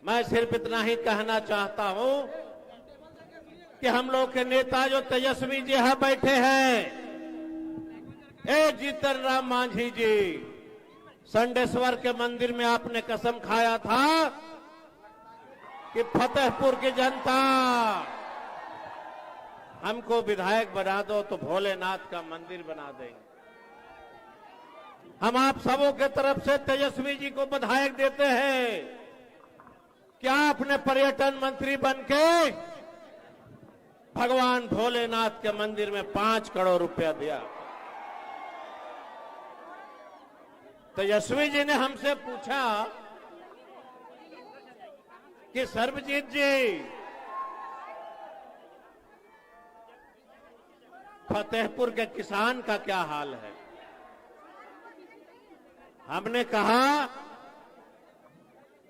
मैं सिर्फ इतना ही कहना चाहता हूं कि हम लोग के नेता जो तेजस्वी जी यहां बैठे हैं, जीतन राम मांझी जी, संडेश्वर के मंदिर में आपने कसम खाया था कि फतेहपुर की जनता हमको विधायक बना दो तो भोलेनाथ का मंदिर बना देंगे। हम आप सबों के तरफ से तेजस्वी जी को विधायक देते हैं। क्या आपने पर्यटन मंत्री बनके भगवान भोलेनाथ के मंदिर में 5 करोड़ रुपया दिया। तेजस्वी जी ने हमसे पूछा कि सर्वजीत जी, फतेहपुर के किसान का क्या हाल है? हमने कहा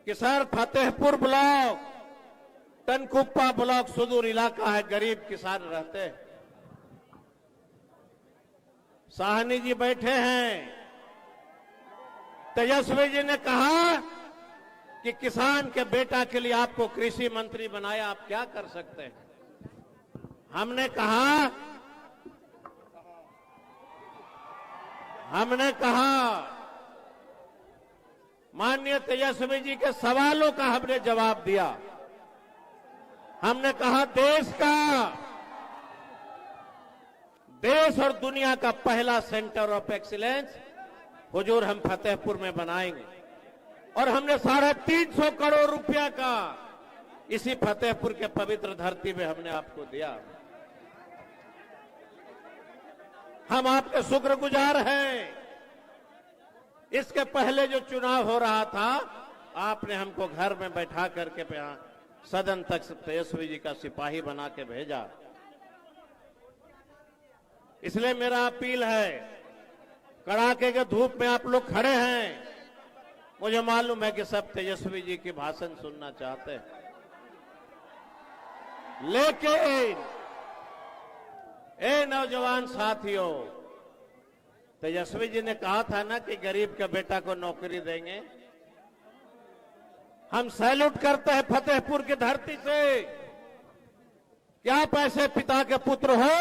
कि sir, Fatehpur block, Tankuppa block सुदूर इलाका है, गरीब किसान रहते हैं। साहनी जी बैठे हैं। तेजस्वी जी ने कहा कि किसान के बेटा के लिए आपको कृषि मंत्री बनाया, आप क्या कर सकते हैं? हमने कहा माननीय तेजस्वी जी के सवालों का हमने जवाब दिया। हमने कहा देश और दुनिया का पहला सेंटर ऑफ एक्सीलेंस हुजूर हम फतेहपुर में बनाएंगे, और हमने 350 करोड़ रुपया का इसी फतेहपुर के पवित्र धरती में हमने आपको दिया। हम आपके शुक्रगुजार हैं। इसके पहले जो चुनाव हो रहा था, आपने हमको घर में बैठा करके सदन तक तेजस्वी जी का सिपाही बना के भेजा। इसलिए मेरा अपील है, कड़ाके के धूप में आप लोग खड़े हैं, मुझे मालूम है कि सब तेजस्वी जी की भाषण सुनना चाहते हैं, लेकिन नौजवान साथियों, तेजस्वी जी ने कहा था ना कि गरीब के बेटा को नौकरी देंगे। हम सैल्यूट करते हैं फतेहपुर की धरती से। क्या आप ऐसे पिता के पुत्र हो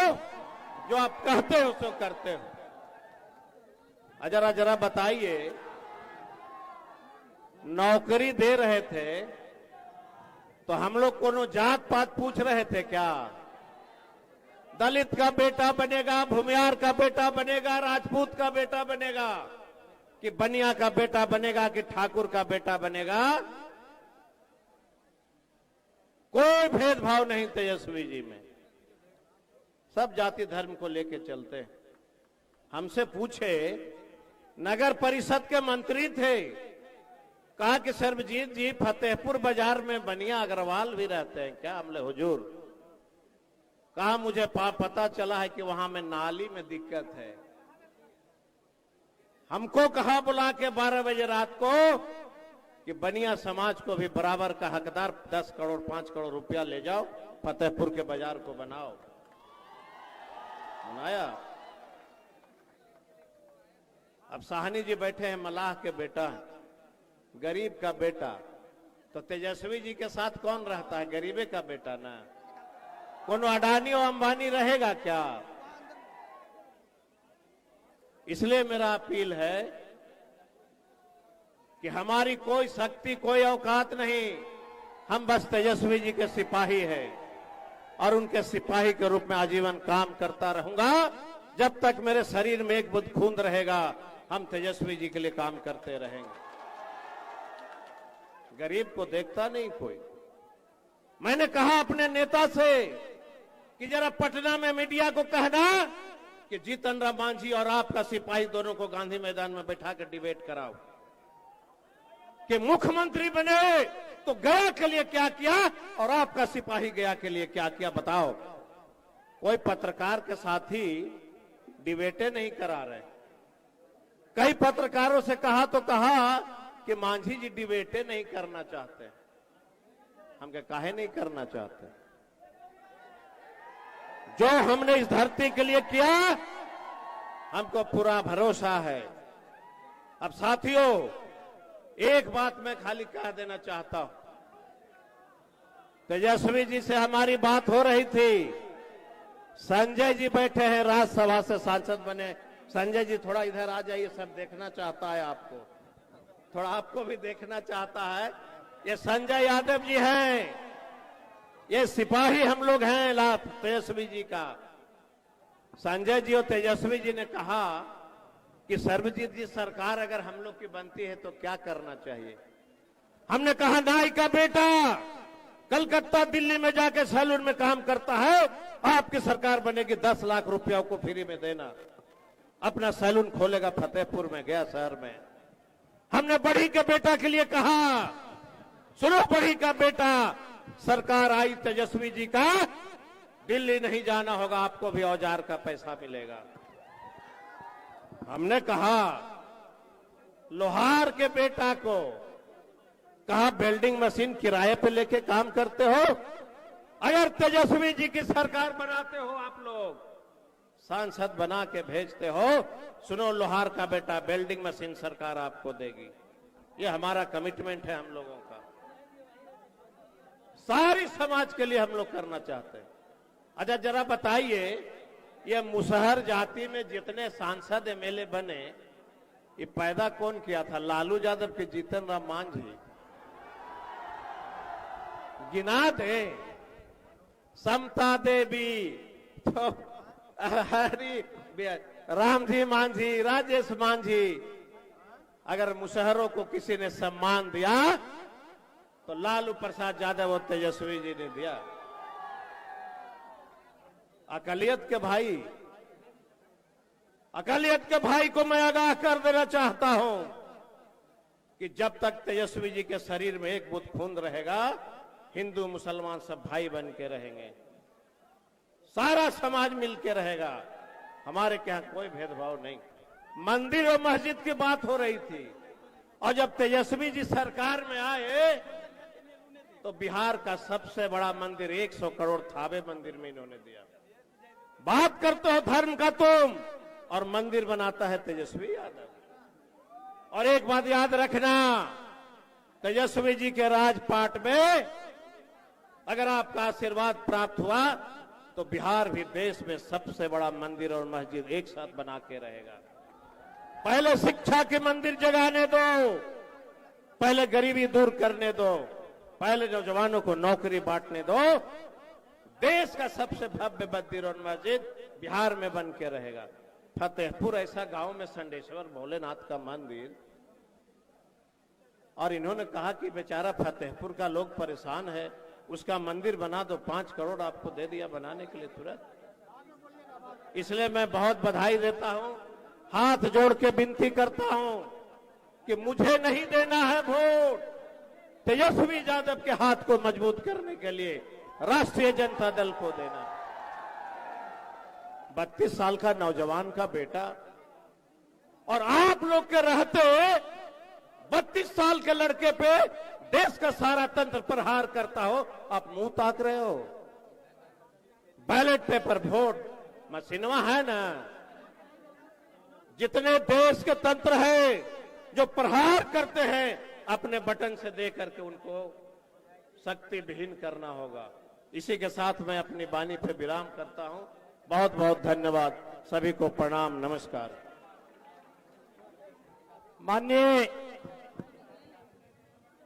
जो आप कहते हो सो करते हो? जरा बताइए, नौकरी दे रहे थे तो हम लोग कोनो जात पात पूछ रहे थे क्या? दलित का बेटा बनेगा, भूमियार का बेटा बनेगा, राजपूत का बेटा बनेगा, कि बनिया का बेटा बनेगा, कि ठाकुर का बेटा बनेगा? कोई भेदभाव नहीं तेजस्वी जी में। सब जाति धर्म को लेके चलते हैं। हमसे पूछे, नगर परिषद के मंत्री थे, कहा कि सर्वजीत जी, फतेहपुर बाजार में बनिया अग्रवाल भी रहते हैं क्या? हमले हुजूर, कहा मुझे पता चला है कि वहां में नाली में दिक्कत है। हमको कहा बुला के 12 बजे रात को कि बनिया समाज को भी बराबर का हकदार 10 करोड़ 5 करोड़ रुपया ले जाओ, फतेहपुर के बाजार को बनाओ। बनाया। अब साहनी जी बैठे हैं, मलाह के बेटा है, गरीब का बेटा, तो तेजस्वी जी के साथ कौन रहता है? गरीबे का बेटा ना। कोनो अडानी और अंबानी रहेगा क्या? इसलिए मेरा अपील है कि हमारी कोई शक्ति, कोई औकात नहीं, हम बस तेजस्वी जी के सिपाही हैं, और उनके सिपाही के रूप में आजीवन काम करता रहूंगा। जब तक मेरे शरीर में एक बूंद खून रहेगा, हम तेजस्वी जी के लिए काम करते रहेंगे। गरीब को देखता नहीं कोई। मैंने कहा अपने नेता से कि जरा पटना में मीडिया को कहना कि जीतन राम मांझी और आपका सिपाही दोनों को गांधी मैदान में बैठा कर डिबेट कराओ कि मुख्यमंत्री बने तो गया के लिए क्या किया और आपका सिपाही गया के लिए क्या किया, बताओ। कोई पत्रकार के साथी डिबेटें नहीं करा रहे। कई पत्रकारों से कहा तो कहा कि मांझी जी डिबेटें नहीं करना चाहते। हम काहे नहीं करना चाहते? जो हमने इस धरती के लिए किया, हमको पूरा भरोसा है। अब साथियों, एक बात मैं खाली कह देना चाहता हूं तेजस्वी जी से हमारी बात हो रही थी। संजय जी बैठे हैं, राज्यसभा से सांसद बने। संजय जी थोड़ा इधर आ जाइए, सब देखना चाहता है आपको, थोड़ा आपको भी देखना चाहता है। ये संजय यादव जी हैं, ये सिपाही हम लोग हैं तेजस्वी जी का। संजय जी और तेजस्वी जी ने कहा कि सर्वजीत जी सरकार अगर हम लोग की बनती है तो क्या करना चाहिए। हमने कहा नाई का बेटा कलकत्ता दिल्ली में जाके सैलून में काम करता है, आपकी सरकार बनेगी 10 लाख रुपया को फ्री में देना, अपना सैलून खोलेगा फतेहपुर में, गया शहर में। हमने बढ़ी के बेटा के लिए कहा, सुनो बढ़ी का बेटा, सरकार आई तेजस्वी जी का, दिल्ली नहीं जाना होगा, आपको भी औजार का पैसा मिलेगा। हमने कहा लोहार के बेटा को, कहा वेल्डिंग मशीन किराए पे लेके काम करते हो, अगर तेजस्वी जी की सरकार बनाते हो, आप लोग सांसद बना के भेजते हो, सुनो लोहार का बेटा वेल्डिंग मशीन सरकार आपको देगी। ये हमारा कमिटमेंट है हम लोगों का, सारी समाज के लिए हम लोग करना चाहते हैं। अच्छा जरा बताइए, ये मुसहर जाति में जितने सांसद एमएलए बने, ये पैदा कौन किया था? लालू यादव के जीतन राम मांझी। गिना दे, समता देवी, तो हरी रामजी मांझी, राजेश मांझी। अगर मुसहरों को किसी ने सम्मान दिया तो लालू प्रसाद यादव और तेजस्वी जी ने दिया। अकलियत के भाई को मैं आगाह कर देना चाहता हूं कि जब तक तेजस्वी जी के शरीर में एक बूंद खून रहेगा, हिंदू मुसलमान सब भाई बन के रहेंगे, सारा समाज मिल के रहेगा, हमारे के यहां कोई भेदभाव नहीं। मंदिर और मस्जिद की बात हो रही थी, और जब तेजस्वी जी सरकार में आए तो बिहार का सबसे बड़ा मंदिर 100 करोड़ थावे मंदिर में इन्होंने दिया। बात करते हो धर्म का तुम, और मंदिर बनाता है तेजस्वी यादव। और एक बात याद रखना, तेजस्वी जी के राजपाट में अगर आपका आशीर्वाद प्राप्त हुआ तो बिहार भी देश में सबसे बड़ा मंदिर और मस्जिद एक साथ बना के रहेगा। पहले शिक्षा के मंदिर जगाने दो, पहले गरीबी दूर करने दो, पहले नौजवानों को नौकरी बांटने दो, देश का सबसे भव्य मंदिर और मस्जिद बिहार में बन के रहेगा। फतेहपुर ऐसा गांव में संडेश्वर भोलेनाथ का मंदिर, और इन्होंने कहा कि बेचारा फतेहपुर का लोग परेशान है, उसका मंदिर बना दो, 5 करोड़ आपको दे दिया बनाने के लिए तुरंत। इसलिए मैं बहुत बधाई देता हूं, हाथ जोड़ के विनती करता हूं कि मुझे नहीं देना है वोट, तेजस्वी यादव के हाथ को मजबूत करने के लिए राष्ट्रीय जनता दल को देना। 32 साल का नौजवान का बेटा, और आप लोग के रहते 32 साल के लड़के पे देश का सारा तंत्र प्रहार करता हो, आप मुंह ताक रहे हो। बैलेट पेपर वोट मशीनवा है ना, जितने देश के तंत्र है जो प्रहार करते हैं, अपने बटन से दे करके उनको शक्ति विहीन करना होगा। इसी के साथ मैं अपनी वाणी पे विराम करता हूं। बहुत बहुत धन्यवाद, सभी को प्रणाम, नमस्कार। माननीय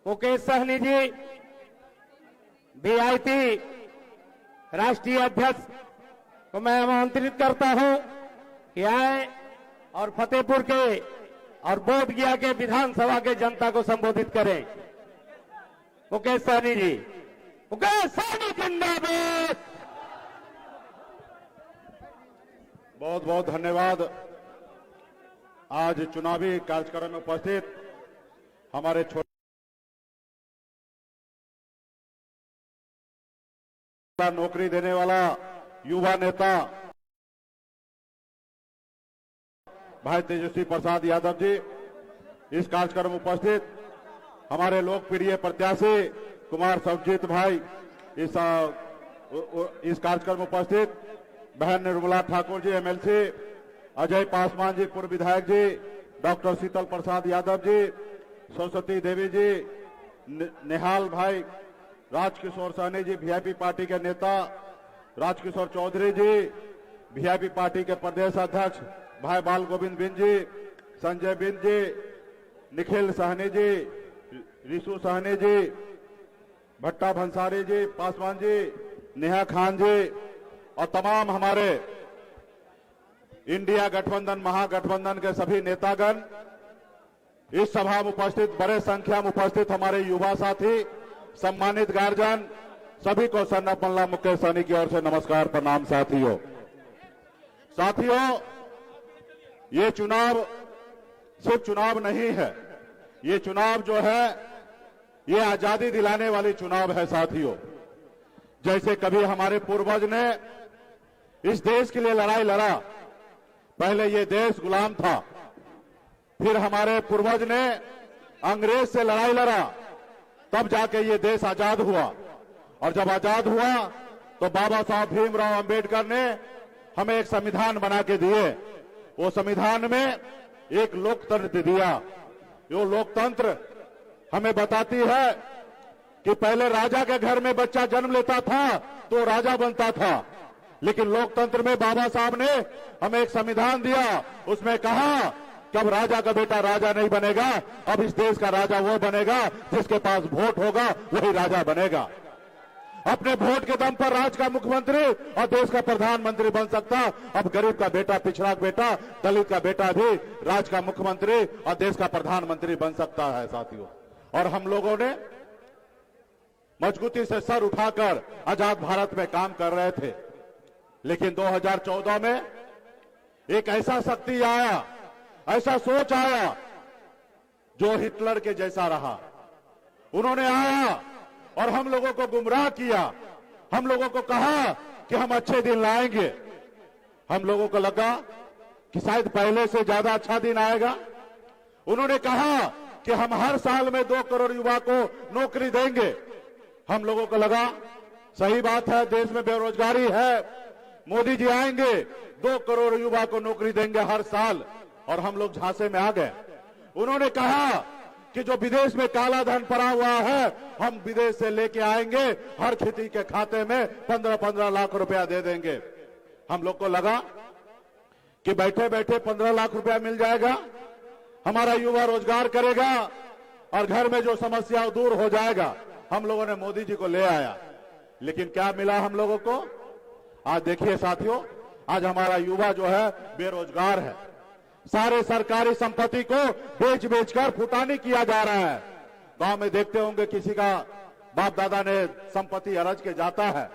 मुकेश सहनी जी, वीआईपी राष्ट्रीय अध्यक्ष को मैं आमंत्रित करता हूं कि आए और फतेहपुर के और बोधगया के विधानसभा के जनता को संबोधित करें। मुकेश सहनी जी, मुकेश सहनी जिंदाबाद। बहुत बहुत धन्यवाद। आज चुनावी कार्यक्रम में उपस्थित हमारे छोटा नौकरी देने वाला युवा नेता भाई तेजस्वी प्रसाद यादव जी, इस कार्यक्रम में उपस्थित हमारे लोकप्रिय प्रत्याशी कुमार सर्वजीत भाई, इस कार्यक्रम में उपस्थित बहन निर्मला ठाकुर जी एमएलसी, अजय पासवान जी पूर्व विधायक जी, डॉक्टर शीतल प्रसाद यादव जी, सरस्वती देवी जी, निहाल भाई, राजकिशोर सहनी जी वीआईपी पार्टी के नेता, राजकिशोर चौधरी जी वीआईपी पार्टी के प्रदेश अध्यक्ष, भाई बाल गोविंद बिंद जी, संजय बिंद जी, निखिल सहनी जी, रिशु सहनी जी, भट्टा भंसारी जी, पासवान जी, नेहा खान जी और तमाम हमारे इंडिया गठबंधन महागठबंधन के सभी नेतागण, इस सभा में उपस्थित बड़े संख्या में उपस्थित हमारे युवा साथी, सम्मानित गार्जियन, सभी को सन्ना मल्ला मुकेश सहनी की ओर से नमस्कार प्रणाम। साथियों, ये चुनाव सिर्फ चुनाव नहीं है, ये चुनाव जो है ये आजादी दिलाने वाली चुनाव है। साथियों, जैसे कभी हमारे पूर्वज ने इस देश के लिए लड़ाई लड़ा, पहले ये देश गुलाम था, फिर हमारे पूर्वज ने अंग्रेज से लड़ाई लड़ा, तब जाके ये देश आजाद हुआ। और जब आजाद हुआ तो बाबा साहब भीमराव अंबेडकर ने हमें एक संविधान बना के दिए। वो संविधान में एक लोकतंत्र दिया। वो लोकतंत्र हमें बताती है कि पहले राजा के घर में बच्चा जन्म लेता था तो राजा बनता था, लेकिन लोकतंत्र में बाबा साहब ने हमें एक संविधान दिया। उसमें कहा कि अब राजा का बेटा राजा नहीं बनेगा, अब इस देश का राजा वो बनेगा जिसके पास वोट होगा वही राजा बनेगा। अपने वोट के दम पर राज्य का मुख्यमंत्री और देश का प्रधानमंत्री बन सकता। अब गरीब का बेटा, पिछड़ा का बेटा, दलित का बेटा भी राज्य का मुख्यमंत्री और देश का प्रधानमंत्री बन सकता है। साथियों, और हम लोगों ने मजबूती से सर उठाकर आजाद भारत में काम कर रहे थे, लेकिन 2014 में एक ऐसा शक्ति आया, ऐसा सोच आया जो हिटलर के जैसा रहा। उन्होंने आया और हम लोगों को गुमराह किया। हम लोगों को कहा कि हम अच्छे दिन लाएंगे। हम लोगों को लगा कि शायद पहले से ज्यादा अच्छा दिन आएगा। उन्होंने कहा कि हम हर साल में 2 करोड़ युवा को नौकरी देंगे। हम लोगों को लगा सही बात है, देश में बेरोजगारी है, मोदी जी आएंगे, 2 करोड़ युवा को नौकरी देंगे हर साल। और हम लोग झांसे में आ गए। उन्होंने कहा कि जो विदेश में काला धन पड़ा हुआ है हम विदेश से लेके आएंगे, हर खेती के खाते में 15-15 लाख रुपया दे देंगे। हम लोग को लगा कि बैठे बैठे 15 लाख रुपया मिल जाएगा, हमारा युवा रोजगार करेगा और घर में जो समस्या दूर हो जाएगा। हम लोगों ने मोदी जी को ले आया, लेकिन क्या मिला हम लोगों को? आज देखिए साथियों, आज हमारा युवा जो है बेरोजगार है। सारे सरकारी संपत्ति को बेच बेचकर फुटानी किया जा रहा है। गांव में देखते होंगे किसी का बाप दादा ने संपत्ति अरज के जाता है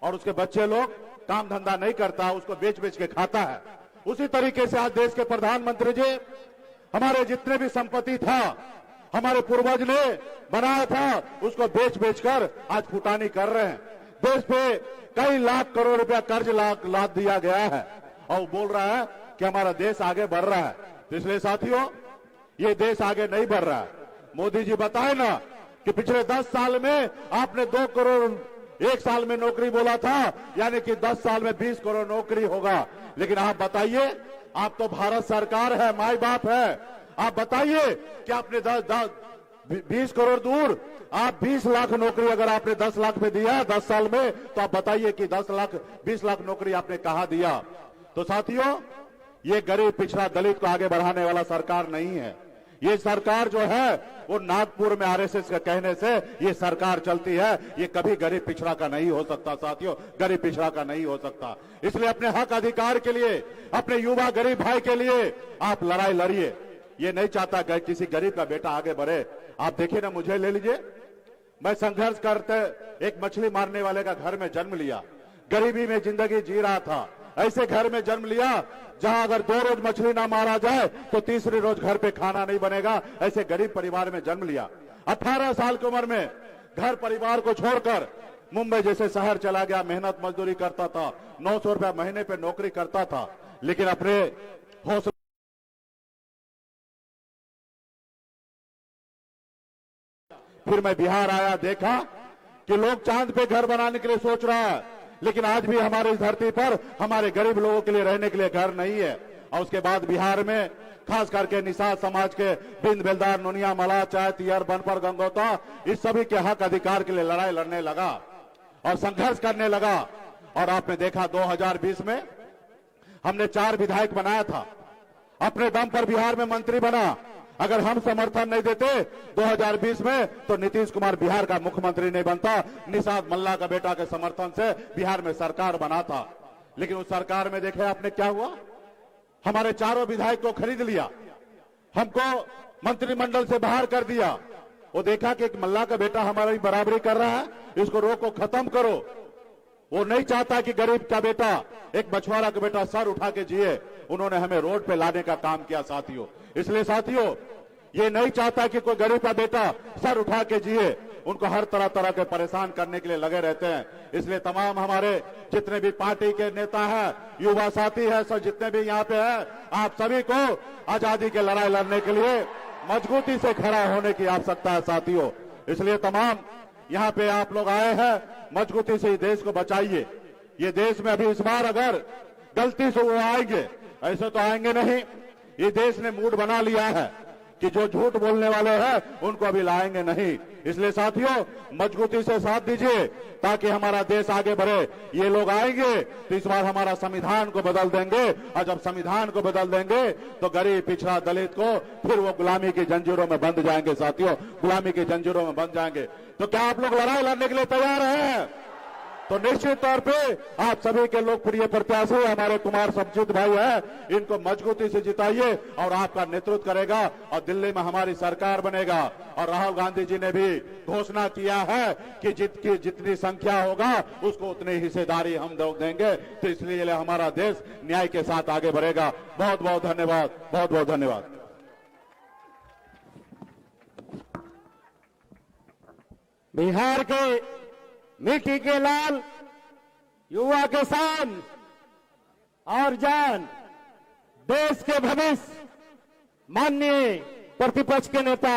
और उसके बच्चे लोग काम धंधा नहीं करता, उसको बेच बेच के खाता है। उसी तरीके से आज देश के प्रधानमंत्री जी हमारे जितने भी संपत्ति था हमारे पूर्वज ने बनाया था, उसको बेच बेचकर आज फुटानी कर रहे हैं। देश पे कई लाख करोड़ रुपया कर्ज लाद दिया गया है और बोल रहा है कि हमारा देश आगे बढ़ रहा है। तो इसलिए साथियों, ये देश आगे नहीं बढ़ रहा है। मोदी जी बताए ना कि पिछले 10 साल में आपने 2 करोड़ एक साल में नौकरी बोला था, यानी कि 10 साल में 20 करोड़ नौकरी होगा। लेकिन आप बताइए, आप तो भारत सरकार है, माई बाप है, आप बताइए कि आपने 20 करोड़ दूर, आप 20 लाख नौकरी अगर आपने 10 लाख में दिया 10 साल में, तो आप बताइए कि 20 लाख नौकरी आपने कहां दिया। तो साथियों, ये गरीब पिछड़ा दलित को आगे बढ़ाने वाला सरकार नहीं है। ये सरकार जो है वो नागपुर में आरएसएस के कहने से ये सरकार चलती है। ये कभी गरीब पिछड़ा का नहीं हो सकता। साथियों, गरीब पिछड़ा का नहीं हो सकता। इसलिए अपने हक अधिकार के लिए, अपने युवा गरीब भाई के लिए आप लड़ाई लड़िए। ये नहीं चाहता किसी गरीब का बेटा आगे बढ़े। आप देखिए ना, मुझे ले लीजिए, मैं संघर्ष करते एक मछली मारने वाले का घर में जन्म लिया, गरीबी में जिंदगी जी रहा था। ऐसे घर में जन्म लिया जहां अगर 2 रोज मछली ना मारा जाए तो तीसरे रोज घर पे खाना नहीं बनेगा। ऐसे गरीब परिवार में जन्म लिया। 18 साल की उम्र में घर परिवार को छोड़कर मुंबई जैसे शहर चला गया, मेहनत मजदूरी करता था, 900 रुपया महीने पे नौकरी करता था, लेकिन अपने हौसले फिर मैं बिहार आया, देखा कि लोग चांद पे घर बनाने के लिए सोच रहा है, लेकिन आज भी हमारी इस धरती पर हमारे गरीब लोगों के लिए रहने के लिए घर नहीं है। और उसके बाद बिहार में खास करके निषाद समाज के बिंद बेलदार, नुनिया, मला, चाय, तियर, बनपर, गंगोता, इस सभी के हक अधिकार के लिए लड़ाई लड़ने लगा और संघर्ष करने लगा। और आपने देखा 2020 में हमने 4 विधायक बनाया था, अपने दम पर बिहार में मंत्री बना। अगर हम समर्थन नहीं देते 2020 में तो नीतीश कुमार बिहार का मुख्यमंत्री नहीं बनता, निषाद मल्ला का बेटा के समर्थन से बिहार में सरकार बना था। लेकिन उस सरकार में देखे आपने क्या हुआ, हमारे चारों विधायक को खरीद लिया, हमको मंत्रिमंडल से बाहर कर दिया। वो देखा कि एक मल्ला का बेटा हमारी बराबरी कर रहा है, इसको रोको, खत्म करो। वो नहीं चाहता कि गरीब का बेटा, एक मछुआरा का बेटा सर उठा के जिए। उन्होंने हमें रोड पे लाने का काम किया साथियों। इसलिए साथियों, ये नहीं चाहता कि कोई गरीब का बेटा सर उठा के जिए, उनको हर तरह तरह के परेशान करने के लिए लगे रहते हैं। इसलिए तमाम हमारे जितने भी पार्टी के नेता हैं, युवा साथी है, सब जितने भी यहाँ पे हैं, आप सभी को आजादी की लड़ाई लड़ने के लिए मजबूती से खड़ा होने की आवश्यकता है साथियों। इसलिए तमाम यहाँ पे आप लोग आए हैं, मजबूती से देश को बचाइए। ये देश में अभी इस बार अगर गलती से वो आएंगे, ऐसे तो आएंगे नहीं। ये देश ने मूड बना लिया है कि जो झूठ बोलने वाले हैं उनको अभी लाएंगे नहीं। इसलिए साथियों, मजबूती से साथ दीजिए ताकि हमारा देश आगे बढ़े। ये लोग आएंगे तो इस बार हमारा संविधान को बदल देंगे, और जब संविधान को बदल देंगे तो गरीब, पिछड़ा, दलित को फिर वो गुलामी की जंजीरों में बंध जाएंगे साथियों, गुलामी की जंजीरों में बंध जाएंगे। तो क्या आप लोग लड़ाई लड़ने के लिए तैयार हैं? तो निश्चित तौर पे आप सभी के लोकप्रिय प्रत्याशी हमारे कुमार शमशेद भाई हैं, इनको मजबूती से जिताइए और आपका नेतृत्व करेगा और दिल्ली में हमारी सरकार बनेगा। और राहुल गांधी जी ने भी घोषणा किया है कि जितनी संख्या होगा उसको उतनी हिस्सेदारी हम देंगे। तो इसलिए हमारा देश न्याय के साथ आगे बढ़ेगा। बहुत बहुत धन्यवाद, बहुत बहुत धन्यवाद। बिहार के मिट्टी के लाल, युवा किसान और जान, देश के भविष्य, माननीय प्रतिपक्ष के नेता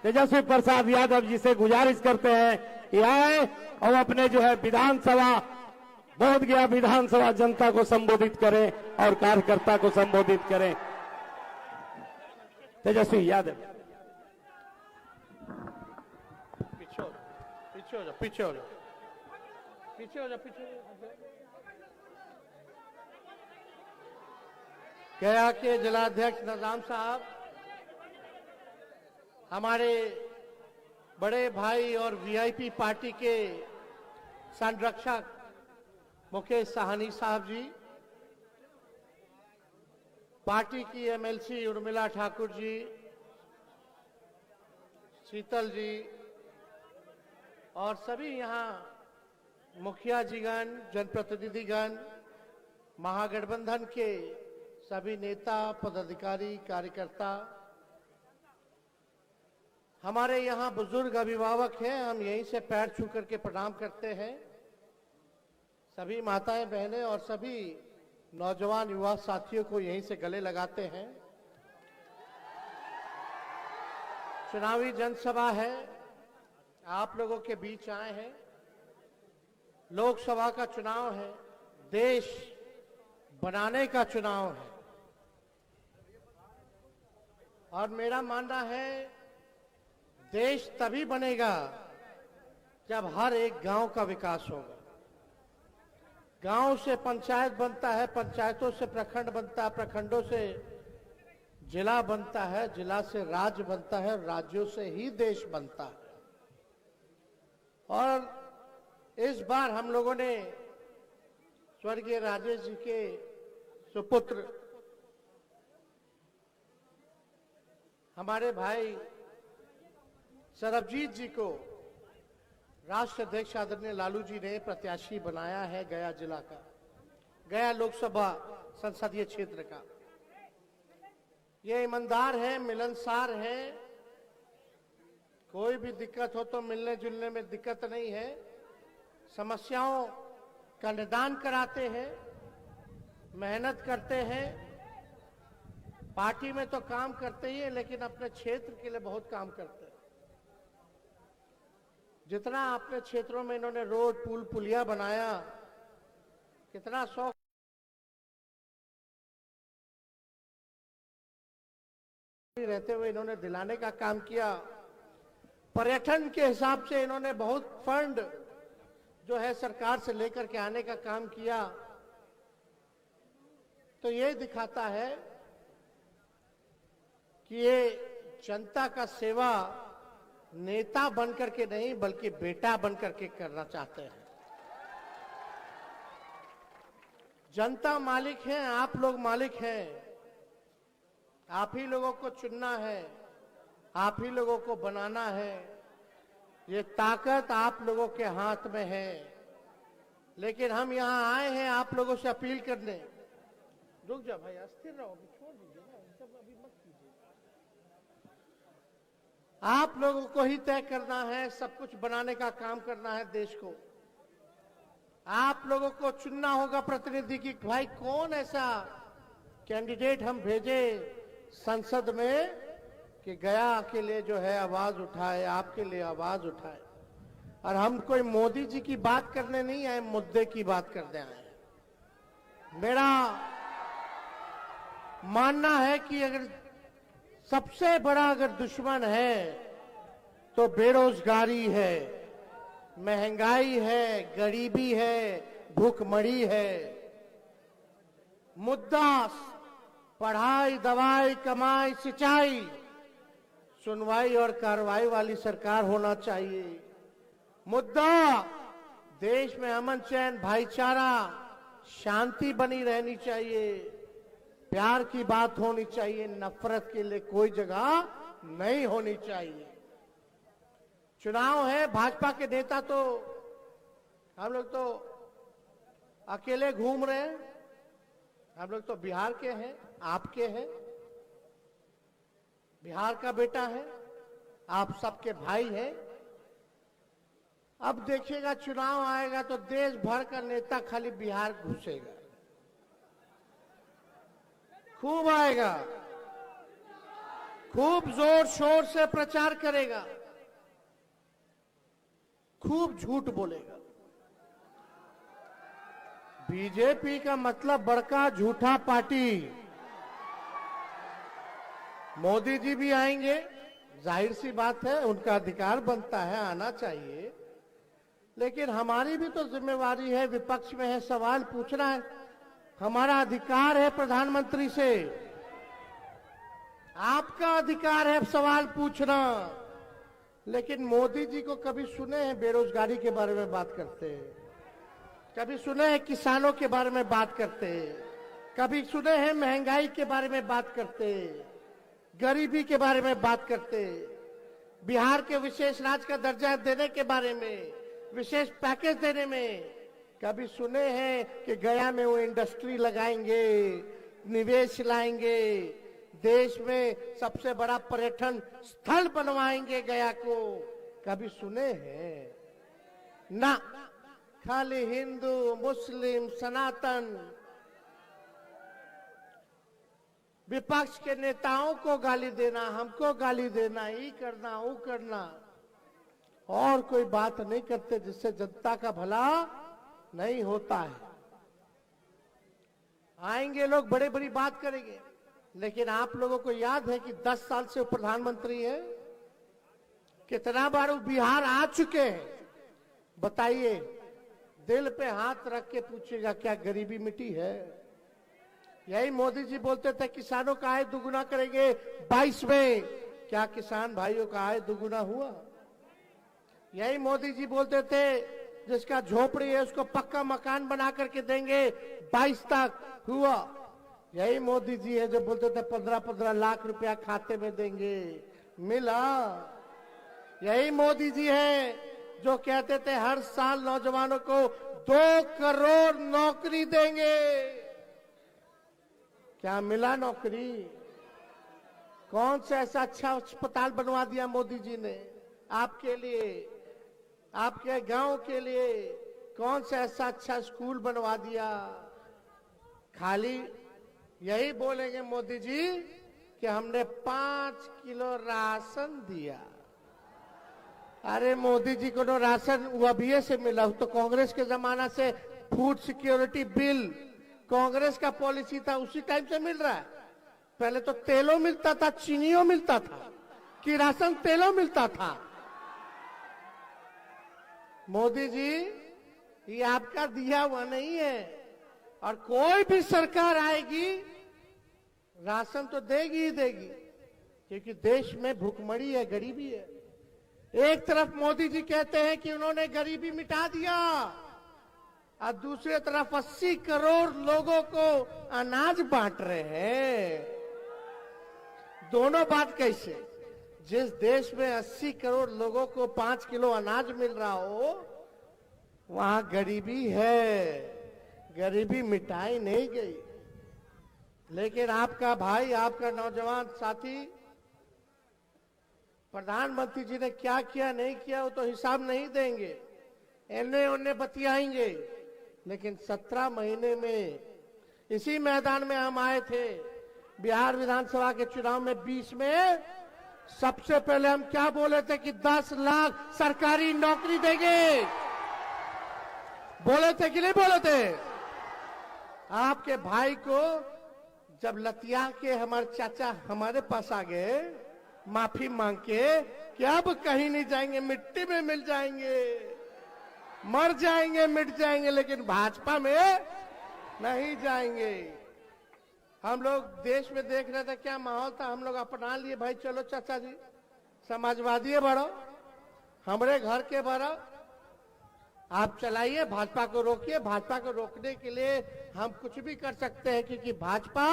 तेजस्वी प्रसाद यादव जी से गुजारिश करते हैं कि आए और अपने जो है विधानसभा, बोधगया विधानसभा जनता को संबोधित करें और कार्यकर्ता को संबोधित करें। तेजस्वी यादव। पीछे हो जाओ, पीछे हो जाओ, पीछे हो जाओ, पीछे हो जाओ। गया के जिलाध्यक्ष नदाम साहब, हमारे बड़े भाई और वीआईपी पार्टी के संरक्षक मुकेश साहनी साहब जी, पार्टी की एमएलसी उर्मिला ठाकुर जी, शीतल जी और सभी यहाँ मुखिया जीगण, जनप्रतिनिधिगण, महागठबंधन के सभी नेता, पदाधिकारी, कार्यकर्ता, हमारे यहाँ बुजुर्ग अभिभावक हैं, हम यहीं से पैर छू करके प्रणाम करते हैं। सभी माताएं, बहनें और सभी नौजवान युवा साथियों को यहीं से गले लगाते हैं। चुनावी जनसभा है, आप लोगों के बीच आए हैं। लोकसभा का चुनाव है, देश बनाने का चुनाव है और मेरा मानना है देश तभी बनेगा जब हर एक गांव का विकास होगा। गांव से पंचायत बनता है, पंचायतों से प्रखंड बनता है, प्रखंडों से जिला बनता है, जिला से राज्य बनता है, राज्यों से ही देश बनता है। और इस बार हम लोगों ने स्वर्गीय राजेश जी के सुपुत्र हमारे भाई सरबजीत जी को राष्ट्र अध्यक्ष आदरणीय लालू जी ने प्रत्याशी बनाया है गया जिला का, गया लोकसभा संसदीय क्षेत्र का। ये ईमानदार है, मिलनसार है, कोई भी दिक्कत हो तो मिलने जुलने में दिक्कत नहीं है, समस्याओं का निदान कराते हैं, मेहनत करते हैं। पार्टी में तो काम करते ही हैं, लेकिन अपने क्षेत्र के लिए बहुत काम करते हैं। जितना अपने क्षेत्रों में इन्होंने रोड, पुल, पुलिया बनाया, कितना शौक रहते हुए इन्होंने दिलाने का काम किया। पर्यटन के हिसाब से इन्होंने बहुत फंड जो है सरकार से लेकर के आने का काम किया। तो ये दिखाता है कि ये जनता का सेवा नेता बनकर के नहीं बल्कि बेटा बनकर के करना चाहते हैं। जनता मालिक है, आप लोग मालिक हैं। आप ही लोगों को चुनना है, आप ही लोगों को बनाना है। ये ताकत आप लोगों के हाथ में है। लेकिन हम यहां आए हैं आप लोगों से अपील करने। रुक जा भाई, अस्थिर रहो, छोड़ दीजिए ना, सब अभी मत कीजिए। आप लोगों को ही तय करना है, सब कुछ बनाने का काम करना है देश को। आप लोगों को चुनना होगा प्रतिनिधि की भाई कौन ऐसा कैंडिडेट हम भेजे संसद में कि गया के लिए जो है आवाज उठाए, आपके लिए आवाज उठाए। और हम कोई मोदी जी की बात करने नहीं आए, मुद्दे की बात करने आए। मेरा मानना है कि अगर सबसे बड़ा अगर दुश्मन है तो बेरोजगारी है, महंगाई है, गरीबी है, भूखमरी है। मुद्दा पढ़ाई, दवाई, कमाई, सिंचाई, सुनवाई और कार्रवाई वाली सरकार होना चाहिए। मुद्दा देश में अमन चैन, भाईचारा, शांति बनी रहनी चाहिए। प्यार की बात होनी चाहिए, नफरत के लिए कोई जगह नहीं होनी चाहिए। चुनाव है, भाजपा के नेता तो हम लोग तो अकेले घूम रहे हैं। हम लोग तो बिहार के हैं, आपके हैं, बिहार का बेटा है, आप सबके भाई हैं। अब देखिएगा चुनाव आएगा तो देश भर का नेता खाली बिहार घुसेगा, खूब आएगा, खूब जोर शोर से प्रचार करेगा, खूब झूठ बोलेगा। बीजेपी का मतलब बड़का झूठा पार्टी। मोदी जी भी आएंगे, जाहिर सी बात है, उनका अधिकार बनता है, आना चाहिए। लेकिन हमारी भी तो जिम्मेवारी है, विपक्ष में है, सवाल पूछना है। हमारा अधिकार है प्रधानमंत्री से, आपका अधिकार है सवाल पूछना। लेकिन मोदी जी को कभी सुने हैं बेरोजगारी के बारे में बात करते हैं? कभी सुने हैं किसानों के बारे में बात करते हैं? कभी सुने हैं महंगाई के बारे में बात करते हैं, गरीबी के बारे में बात करते हैं, बिहार के विशेष राज्य का दर्जा देने के बारे में, विशेष पैकेज देने में? कभी सुने हैं कि गया में वो इंडस्ट्री लगाएंगे, निवेश लाएंगे, देश में सबसे बड़ा पर्यटन स्थल बनवाएंगे गया को? कभी सुने हैं? ना, खाली हिंदू, मुस्लिम, सनातन, विपक्ष के नेताओं को गाली देना, हमको गाली देना, ये करना, वो करना, और कोई बात नहीं करते जिससे जनता का भला नहीं होता है। आएंगे लोग, बड़े बड़ी बात करेंगे, लेकिन आप लोगों को याद है कि 10 साल से वो प्रधानमंत्री है, कितना बार वो बिहार आ चुके हैं? बताइए, दिल पे हाथ रख के पूछिएगा, क्या गरीबी मिटी है? यही मोदी जी बोलते थे किसानों का आय दुगुना करेंगे 22 में। क्या किसान भाइयों का आय दुगुना हुआ? यही मोदी जी बोलते थे जिसका झोपड़ी है उसको पक्का मकान बना करके देंगे 22 तक, हुआ? यही मोदी जी है जो बोलते थे 15-15 लाख रुपया खाते में देंगे, मिला? यही मोदी जी है जो कहते थे हर साल नौजवानों को 2 करोड़ नौकरी देंगे। क्या मिला नौकरी? कौन सा ऐसा अच्छा अस्पताल बनवा दिया मोदी जी ने आपके लिए, आपके गांव के लिए? कौन सा ऐसा अच्छा स्कूल बनवा दिया? खाली यही बोलेंगे मोदी जी कि हमने 5 किलो राशन दिया। अरे मोदी जी को तो राशन अभी से मिला, तो कांग्रेस के जमाना से फूड सिक्योरिटी बिल कांग्रेस का पॉलिसी था, उसी टाइम से मिल रहा है। पहले तो तेलों मिलता था, चीनियों मिलता था, किरासन तेलों मिलता था। मोदी जी, ये आपका दिया हुआ नहीं है। और कोई भी सरकार आएगी राशन तो देगी ही देगी, क्योंकि देश में भूखमरी है, गरीबी है। एक तरफ मोदी जी कहते हैं कि उन्होंने गरीबी मिटा दिया, और दूसरी तरफ 80 करोड़ लोगों को अनाज बांट रहे हैं। दोनों बात कैसे? जिस देश में 80 करोड़ लोगों को 5 किलो अनाज मिल रहा हो, वहां गरीबी है, गरीबी मिटाई नहीं गई। लेकिन आपका भाई, आपका नौजवान साथी, प्रधानमंत्री जी ने क्या किया नहीं किया वो तो हिसाब नहीं देंगे, एने ओने बतियाएंगे। लेकिन 17 महीने में इसी मैदान में हम आए थे, बिहार विधानसभा के चुनाव में 20 में। सबसे पहले हम क्या बोले थे कि 10 लाख सरकारी नौकरी देंगे। बोले थे कि नहीं बोले थे? आपके भाई को जब लतिया के हमारे चाचा हमारे पास आ गए माफी मांग के कि अब कहीं नहीं जाएंगे, मिट्टी में मिल जाएंगे, मर जाएंगे, मिट जाएंगे, लेकिन भाजपा में नहीं जाएंगे। हम लोग देश में देख रहे थे क्या माहौल था, हम लोग अपना लिए, भाई चलो चाचा जी समाजवादी बढ़ो, हमारे घर के बढ़ो, आप चलाइए, भाजपा को रोकिए। भाजपा को रोकने के लिए हम कुछ भी कर सकते हैं, क्योंकि भाजपा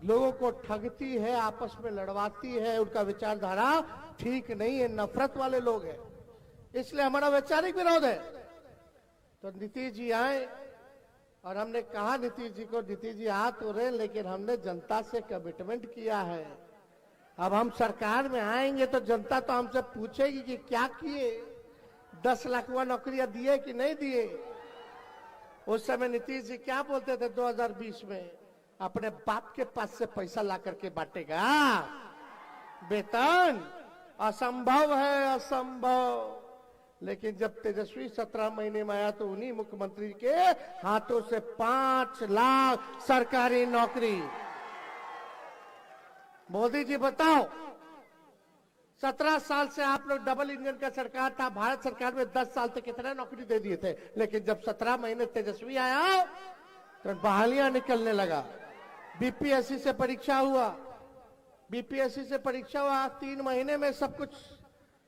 लोगों को ठगती है, आपस में लड़वाती है, उनका विचारधारा ठीक नहीं है, नफरत वाले लोग हैं, इसलिए हमारा वैचारिक विरोध है। तो नीतीश जी आए और हमने कहा नीतीश जी को, नीतीश जी आ तो रहे, लेकिन हमने जनता से कमिटमेंट किया है, अब हम सरकार में आएंगे तो जनता तो हमसे पूछेगी कि क्या किए, 10 लाखवा नौकरियां दिए कि नहीं दिए। उस समय नीतीश जी क्या बोलते थे 2020 में, अपने बाप के पास से पैसा ला करके बांटेगा वेतन, असंभव है, असंभव। लेकिन जब तेजस्वी 17 महीने में आया तो उन्हीं मुख्यमंत्री के हाथों से 5 लाख सरकारी नौकरी। मोदी जी बताओ, 17 साल से आप लोग डबल इंजन का सरकार था, भारत सरकार में 10 साल तक कितना नौकरी दे दिए थे, लेकिन जब 17 महीने तेजस्वी आया तो बहालियां निकलने लगा। बीपीएससी से परीक्षा हुआ, बीपीएससी से परीक्षा हुआ, 3 महीने में सब कुछ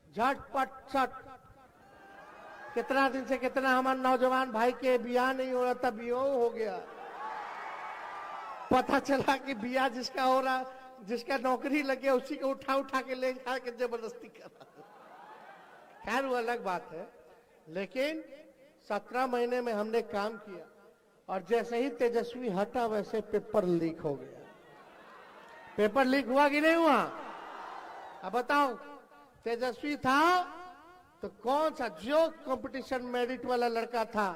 झटपट छट। कितना दिन से कितना हमारे नौजवान भाई के बियाह नहीं हो रहा था, बियाह हो गया। पता चला कि बियाह जिसका हो रहा, जिसका नौकरी लगे उसी को उठा उठा के ले जाके जबरदस्ती कर रहा। खैर वो अलग बात है, लेकिन 17 महीने में हमने काम किया, और जैसे ही तेजस्वी हटा वैसे पेपर लीक हो गया। पेपर लीक हुआ कि नहीं हुआ? अब बताओ, तेजस्वी था तो कौन सा, जो कंपटीशन मेरिट वाला लड़का था,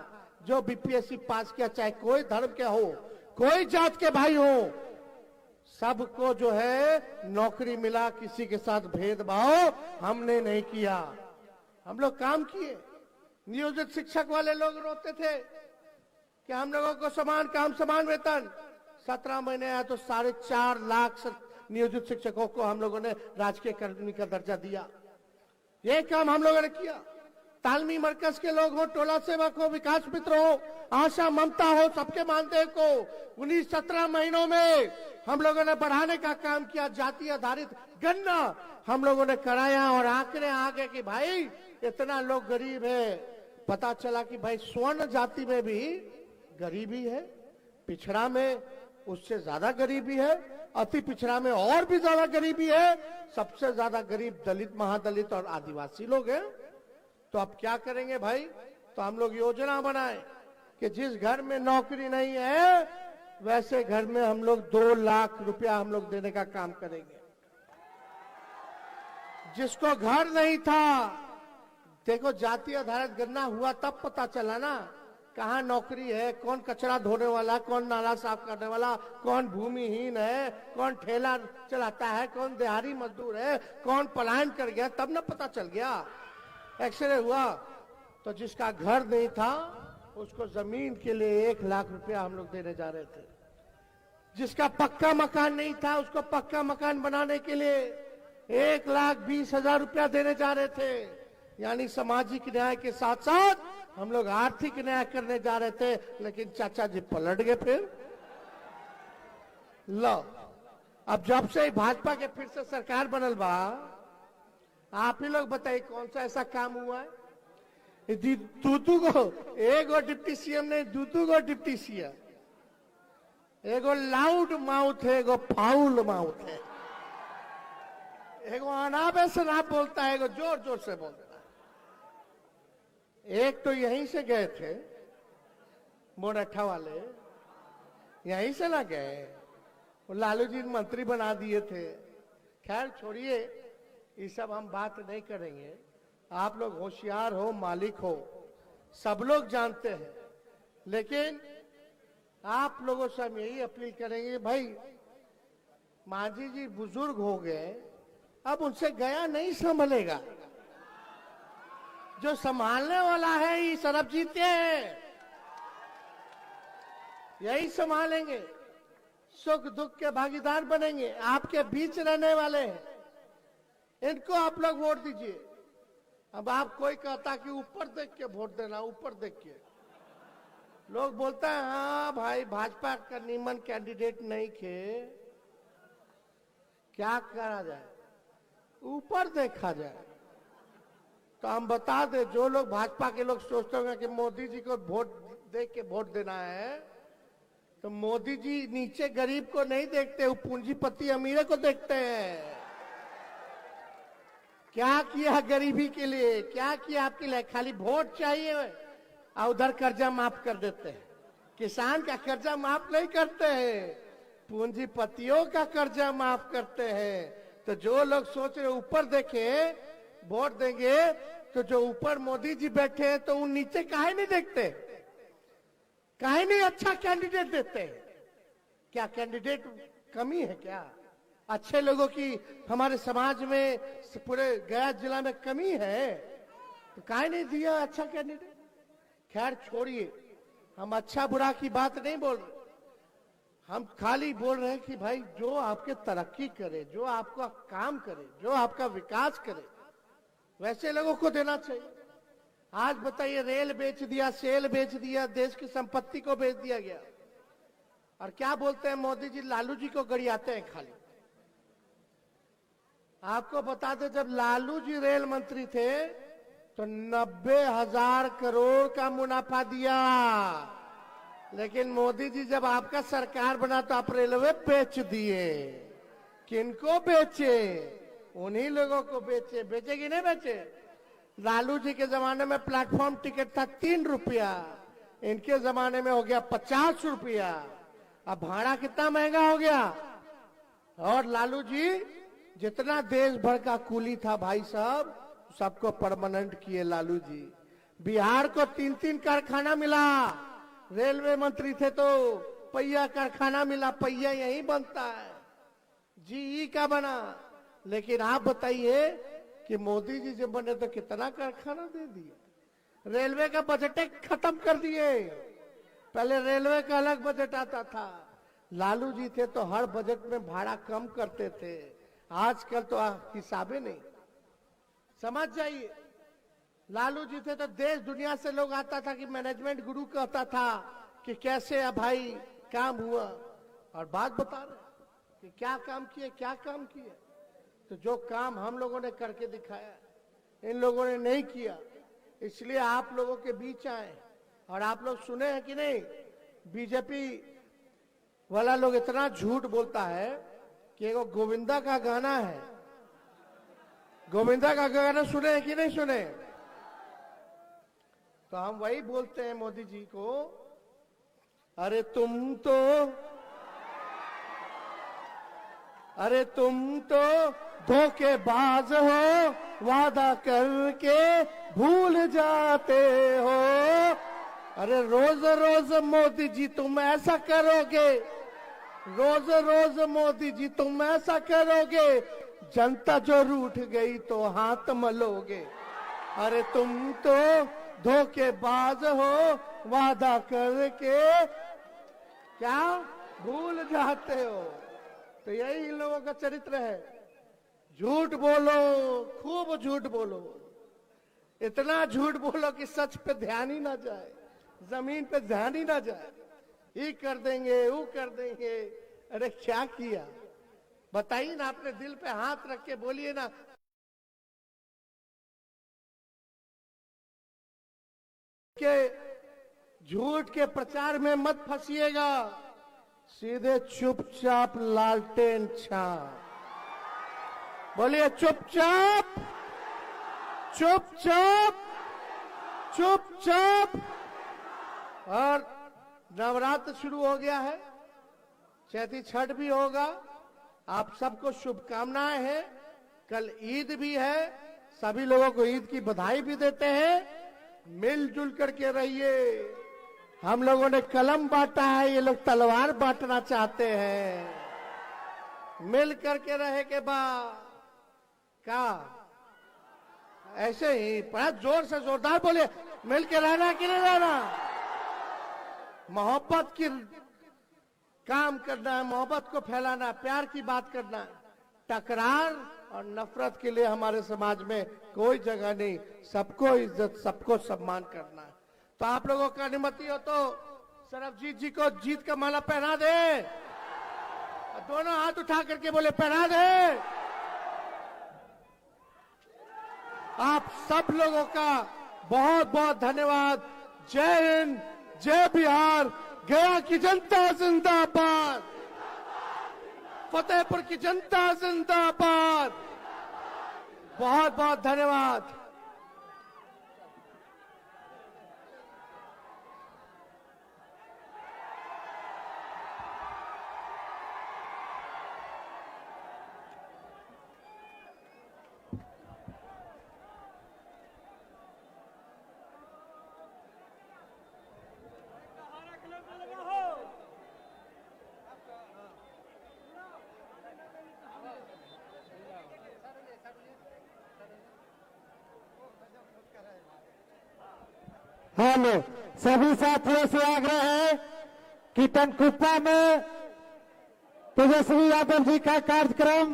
जो बीपीएससी पास किया, चाहे कोई धर्म के हो, कोई जात के भाई हो, सबको जो है नौकरी मिला, किसी के साथ भेदभाव हमने नहीं किया। हम लोग काम किए। नियोजित शिक्षक वाले लोग रोते थे कि हम लोगों को समान काम समान वेतन। 17 महीने आया तो 4.5 लाख नियोजित शिक्षकों को हम लोगों ने राजकीय कर्मी का दर्जा दिया। ये काम हम लोगों ने किया। तालमी मरकज के लोग हो, टोला सेवक हो, विकास मित्र हो, आशा ममता हो, सबके मानदेय को 19-17 महीनों में हम लोगों ने बढ़ाने का काम किया। जाति आधारित गणना हम लोगों ने कराया, और आंकड़े आ गए कि भाई इतना लोग गरीब है। पता चला कि भाई स्वर्ण जाति में भी गरीबी है, पिछड़ा में उससे ज्यादा गरीबी है, अति पिछड़ा में और भी ज्यादा गरीबी है, सबसे ज्यादा गरीब दलित, महादलित और आदिवासी लोग हैं। तो अब क्या करेंगे भाई? तो हम लोग योजना बनाए कि जिस घर में नौकरी नहीं है वैसे घर में हम लोग 2 लाख रुपया हम लोग देने का काम करेंगे। जिसको घर नहीं था, देखो जाति आधारित गणना हुआ तब पता चला ना कहाँ नौकरी है, कौन कचरा धोने वाला, कौन नाला साफ करने वाला, कौन भूमिहीन है, कौन ठेला चलाता है, कौन दिहाड़ी मजदूर है, कौन पलायन कर गया, तब ना पता चल गया। एक्सरे हुआ तो जिसका घर नहीं था उसको जमीन के लिए 1 लाख रुपया हम लोग देने जा रहे थे। जिसका पक्का मकान नहीं था उसको पक्का मकान बनाने के लिए 1,20,000 रुपया देने जा रहे थे। यानी सामाजिक न्याय के साथ साथ हम लोग आर्थिक न्याय करने जा रहे थे, लेकिन चाचा जी पलट गए फिर। लो, अब जब से भाजपा के फिर से सरकार बनल बा, आप ही लोग बताइए कौन सा ऐसा काम हुआ है? दूतू को एगो डिप्टी सीएम ने, दूतू को डिप्टी सीएम, एगो लाउड माउथ है, एगो फाउल माउथ है, एगो अनाबे से ना बोलता है, एगो जोर जोर से बोलता है। एक तो यहीं से गए थे मोरठा वाले, यहीं से ना गए, वो लालू जी मंत्री बना दिए थे। खैर छोड़िए, ये सब हम बात नहीं करेंगे। आप लोग होशियार हो, मालिक हो, सब लोग जानते हैं, लेकिन आप लोगों से हम यही अपील करेंगे, भाई मांझी जी बुजुर्ग हो गए, अब उनसे गया नहीं संभलेगा। जो संभालने वाला है ये सरबजीत है, यही संभालेंगे, सुख दुख के भागीदार बनेंगे, आपके बीच रहने वाले हैं, इनको आप लोग वोट दीजिए। अब आप कोई कहता कि ऊपर देख के वोट देना, ऊपर देख के लोग बोलता है हाँ भाई भाजपा का नीमन कैंडिडेट नहीं खे, क्या करा जाए, ऊपर देखा जाए। तो हम बता दे, जो लोग भाजपा के लोग सोचते होंगे कि मोदी जी को वोट दे के वोट देना है, तो मोदी जी नीचे गरीब को नहीं देखते, वो पूंजीपति अमीर को देखते हैं। क्या किया गरीबी के लिए, क्या किया आपके लिए? खाली वोट चाहिए और उधर कर्जा माफ कर देते हैं। किसान का कर्जा माफ नहीं करते हैं, पूंजीपतियों का कर्जा माफ करते हैं। तो जो लोग सोच रहे ऊपर देखे वोट देंगे, तो जो ऊपर मोदी जी बैठे हैं तो उन नीचे काहे नहीं देखते, काहे नहीं अच्छा कैंडिडेट देते? क्या कैंडिडेट कमी है क्या? अच्छे लोगों की हमारे समाज में, पूरे गया जिला में कमी है, तो काहे नहीं दिया अच्छा कैंडिडेट? खैर छोड़िए, हम अच्छा बुरा की बात नहीं बोल रहे, हम खाली बोल रहे हैं कि भाई जो आपके तरक्की करे, जो आपका काम करे, जो आपका विकास करे, वैसे लोगों को देना चाहिए। आज बताइए, रेल बेच दिया, सेल बेच दिया, देश की संपत्ति को बेच दिया गया, और क्या बोलते हैं मोदी जी? लालू जी को गरियाते हैं खाली। आपको बता दें, जब लालू जी रेल मंत्री थे तो 90,000 करोड़ का मुनाफा दिया, लेकिन मोदी जी जब आपका सरकार बना तो आप रेलवे बेच दिए। किनको बेचे? उन्हीं लोगों को बेचे। बेचे कि नहीं बेचे? लालू जी के जमाने में प्लेटफॉर्म टिकट था 3 रुपया, इनके जमाने में हो गया 50 रुपया। अब भाड़ा कितना महंगा हो गया। और लालू जी जितना देश भर का कूली था भाई साहब, सबको परमानेंट किए लालू जी। बिहार को 3-3 कारखाना मिला, रेलवे मंत्री थे तो पहिया कारखाना मिला, पहिया यही बनता है, जीई का बना। लेकिन आप बताइए कि मोदी जी जब बने तो कितना कारखाना दे दिए, रेलवे का बजट खत्म कर दिए। पहले रेलवे का अलग बजट आता था, लालू जी थे तो हर बजट में भाड़ा कम करते थे। आजकल तो हिसाबे नहीं, समझ जाइए। लालू जी थे तो देश दुनिया से लोग आता था कि मैनेजमेंट गुरु कहता था कि कैसे अब भाई काम हुआ, और बात बता रहे कि क्या काम किए, क्या काम किए। तो जो काम हम लोगों ने करके दिखाया, इन लोगों ने नहीं किया, इसलिए आप लोगों के बीच आए। और आप लोग सुने हैं कि नहीं, बीजेपी वाला लोग इतना झूठ बोलता है कि एगो गोविंदा का गाना है, गोविंदा का गाना सुने हैं कि नहीं सुने? तो हम वही बोलते हैं मोदी जी को, अरे तुम तो धोखेबाज हो, वादा करके भूल जाते हो। अरे रोज रोज मोदी जी तुम ऐसा करोगे, रोज रोज मोदी जी तुम ऐसा करोगे, जनता जो रूठ गई तो हाथ मलोगे। अरे तुम तो धोखेबाज हो, वादा करके क्या भूल जाते हो। तो यही इन लोगों का चरित्र है, झूठ बोलो, खूब झूठ बोलो, इतना झूठ बोलो कि सच पे ध्यान ही ना जाए, जमीन पे ध्यान ही ना जाए। ये कर देंगे, वो कर देंगे। अरे क्या किया बताइए ना, अपने दिल पे हाथ रख के बोलिए ना। के झूठ के प्रचार में मत फंसिएगा, सीधे चुपचाप लालटेन छाप, बोलिए चुपचाप, चुपचाप, चुपचाप। और नवरात्र शुरू हो गया है, चैती छठ भी होगा, आप सबको शुभकामनाएं हैं। कल ईद भी है, सभी लोगों को ईद की बधाई भी देते हैं। मिलजुल करके रहिए, हम लोगों ने कलम बांटा है, ये लोग तलवार बांटना चाहते हैं। मिल करके रहे के बाद क्या ऐसे ही बड़ा जोर से जोरदार बोले, मिल के रहना कि नहीं रहना, मोहब्बत की काम करना है, मोहब्बत को फैलाना, प्यार की बात करना है। टकरार और नफरत के लिए हमारे समाज में कोई जगह नहीं, सबको इज्जत, सबको सम्मान करना है। तो आप लोगों का अनुमति हो तो सरबजीत जी को जीत का माला पहना दे, दोनों हाथ उठा करके बोले पहना दे। आप सब लोगों का बहुत बहुत धन्यवाद। जय हिंद, जय बिहार, गया की जनता जिंदाबाद, फतेहपुर की जनता जिंदाबाद। बहुत बहुत धन्यवाद। हम सभी साथियों से आग्रह है कि टनकुप्पा में तेजस्वी यादव जी का कार्यक्रम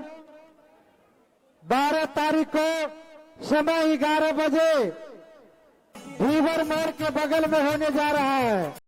12 तारीख को समय 11 बजे ढीवर मोड़ के बगल में होने जा रहा है।